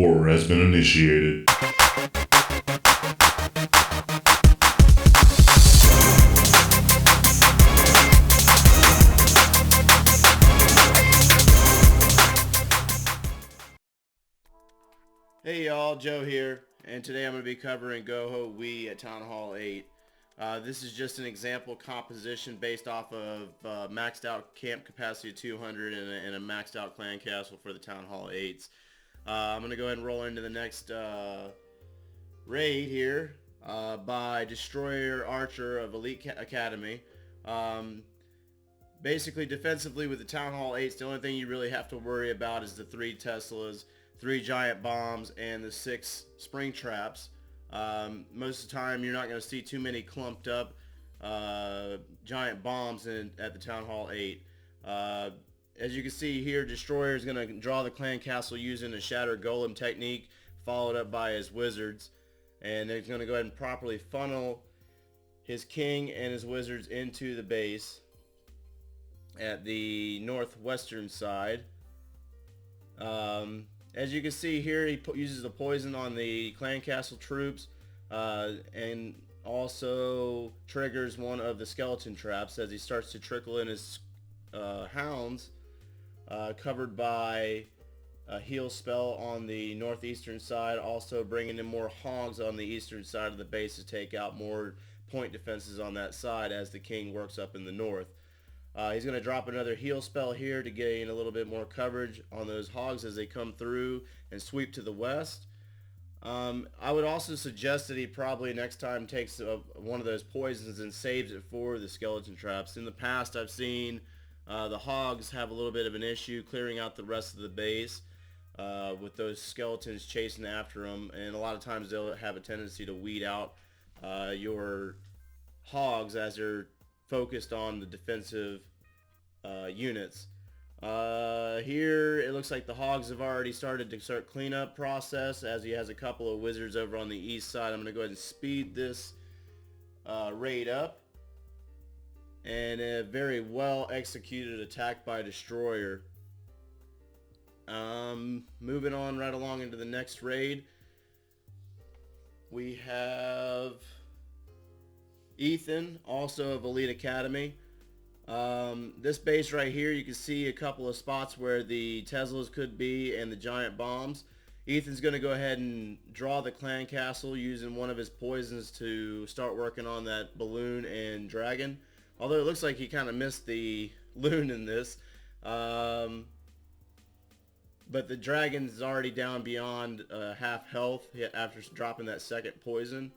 War has been initiated. Hey y'all, Joe here, and today I'm going to be covering GOHOWI at Town Hall 8. This is just an example composition based off of maxed out camp capacity of 200 and a maxed out clan castle for the Town Hall 8s. I'm going to go ahead and roll into the next raid here by Destroyer Archer of Elite Academy. Basically, defensively with the Town Hall 8s, the only thing you really have to worry about is the 3 Teslas, 3 giant bombs, and the 6 spring traps. Most of the time you're not going to see too many clumped up giant bombs at the Town Hall 8. As you can see here, Destroyer is going to draw the clan castle using a Shatter Golem technique, followed up by his wizards, and he's going to go ahead and properly funnel his king and his wizards into the base at the northwestern side. As you can see here, he uses the poison on the clan castle troops and also triggers one of the skeleton traps as he starts to trickle in his hounds, covered by a heal spell on the northeastern side, also bringing in more hogs on the eastern side of the base to take out more point defenses on that side as the king works up in the north. He's going to drop another heal spell here to gain a little bit more coverage on those hogs as they come through and sweep to the west. I would also suggest that he probably next time takes one of those poisons and saves it for the skeleton traps. In the past, I've seen the hogs have a little bit of an issue clearing out the rest of the base with those skeletons chasing after them, and a lot of times they'll have a tendency to weed out your hogs as they're focused on the defensive units. Here it looks like the hogs have already started to cleanup process as he has a couple of wizards over on the east side. I'm going to go ahead and speed this raid up, and a very well executed attack by Destroyer. Moving on right along into the next raid, we have Ethan, also of Elite Academy. This base right here, you can see a couple of spots where the Teslas could be and the giant bombs. Ethan's going to go ahead and draw the clan castle using one of his poisons to start working on that balloon and dragon. Although it looks like he kind of missed the loon in this. But the dragon's already down beyond half health after dropping that second poison.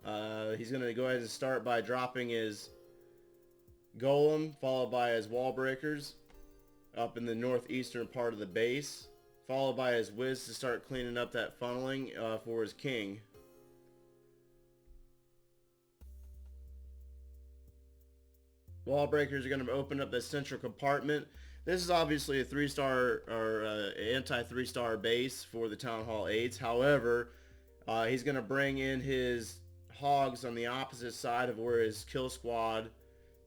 He's going to go ahead and start by dropping his golem, followed by his wall breakers up in the northeastern part of the base, followed by his wiz to start cleaning up that funneling for his king. Wall breakers are going to open up the central compartment. This is obviously a 3-star or anti-3-star base for the Town Hall 8s. However, he's going to bring in his hogs on the opposite side of where his kill squad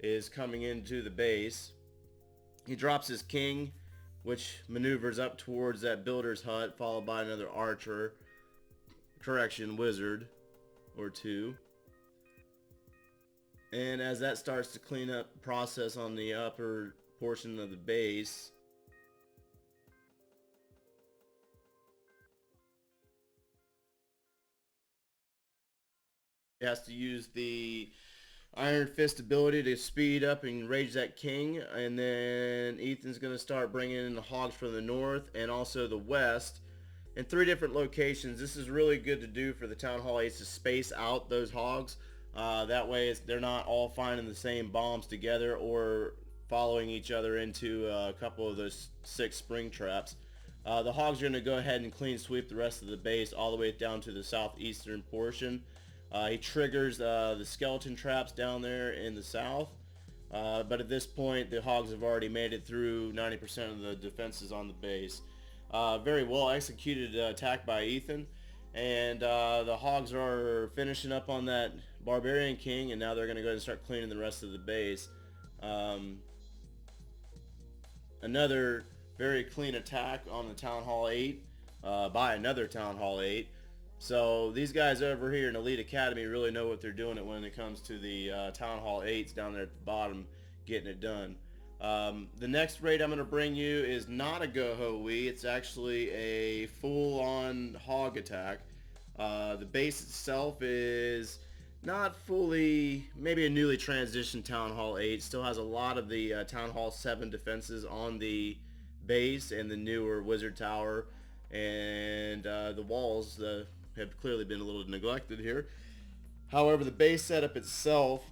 is coming into the base. He drops his king, which maneuvers up towards that builder's hut, followed by another wizard or 2. And as that starts to clean up process on the upper portion of the base, he has to use the Iron Fist ability to speed up and rage that king, and then Ethan's going to start bringing in the hogs from the north and also the west in 3 different locations. This is really good to do for the Town Hall 8s to space out those hogs. That way they're not all finding the same bombs together or following each other into a couple of those 6 spring traps. The hogs are going to go ahead and clean sweep the rest of the base all the way down to the southeastern portion. He triggers the skeleton traps down there in the south, but at this point the hogs have already made it through 90% of the defenses on the base. Very well executed attack by Ethan, and the hogs are finishing up on that barbarian king, and now they're going to go ahead and start cleaning the rest of the base. Another very clean attack on the Town Hall 8. by another Town Hall 8. So these guys over here in Elite Academy really know what they're doing when it comes to the Town Hall 8s down there at the bottom, getting it done. The next raid I'm going to bring you is not a GOHOWI. It's actually a full-on hog attack. The base itself is not fully, maybe a newly transitioned Town Hall 8. Still has a lot of the Town Hall 7 defenses on the base and the newer Wizard Tower. And the walls have clearly been a little neglected here. However, the base setup itself,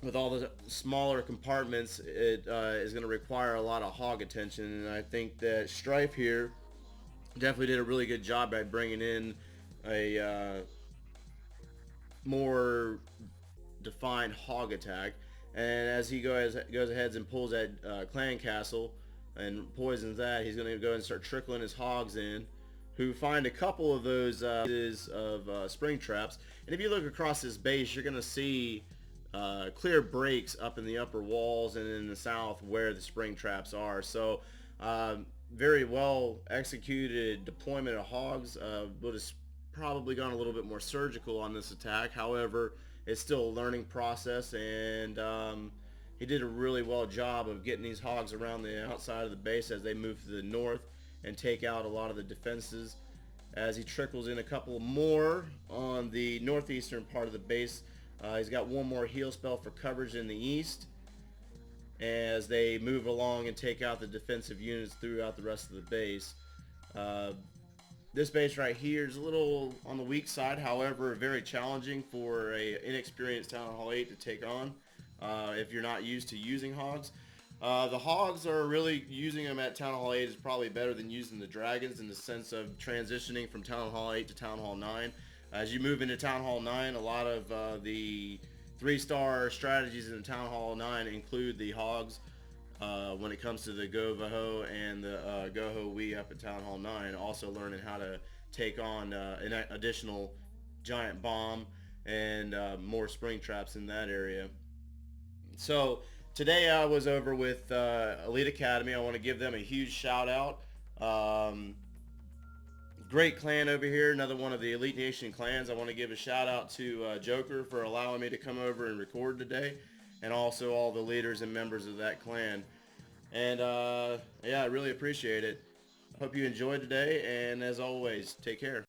with all the smaller compartments, it is going to require a lot of hog attention. And I think that Strife here definitely did a really good job by bringing in a more defined hog attack. And as he goes ahead and pulls that clan castle and poisons that, he's going to go and start trickling his hogs in, who find a couple of those of spring traps. And if you look across this base, you're going to see clear breaks up in the upper walls and in the south where the spring traps are. So very well executed deployment of hogs. Would have probably gone a little bit more surgical on this attack. However, it's still a learning process, and he did a really well job of getting these hogs around the outside of the base as they move to the north and take out a lot of the defenses. As he trickles in a couple more on the northeastern part of the base, he's got one more heal spell for coverage in the east as they move along and take out the defensive units throughout the rest of the base. This base right here is a little on the weak side, however very challenging for a inexperienced Town Hall 8 to take on if you're not used to using hogs. The hogs are really, using them at Town Hall 8 is probably better than using the dragons in the sense of transitioning from Town Hall 8 to Town Hall 9. As you move into Town Hall 9, a lot of the 3-star strategies in the Town Hall 9 include the hogs. When it comes to the GOHOW and the GOHOWI up at Town Hall 9, also learning how to take on an additional giant bomb and more spring traps in that area. So today I was over with Elite Academy. I want to give them a huge shout out. Great clan over here, another one of the Elite Nation clans. I want to give a shout out to Joker for allowing me to come over and record today, and also all the leaders and members of that clan. And yeah, I really appreciate it. Hope you enjoyed today, and as always, take care.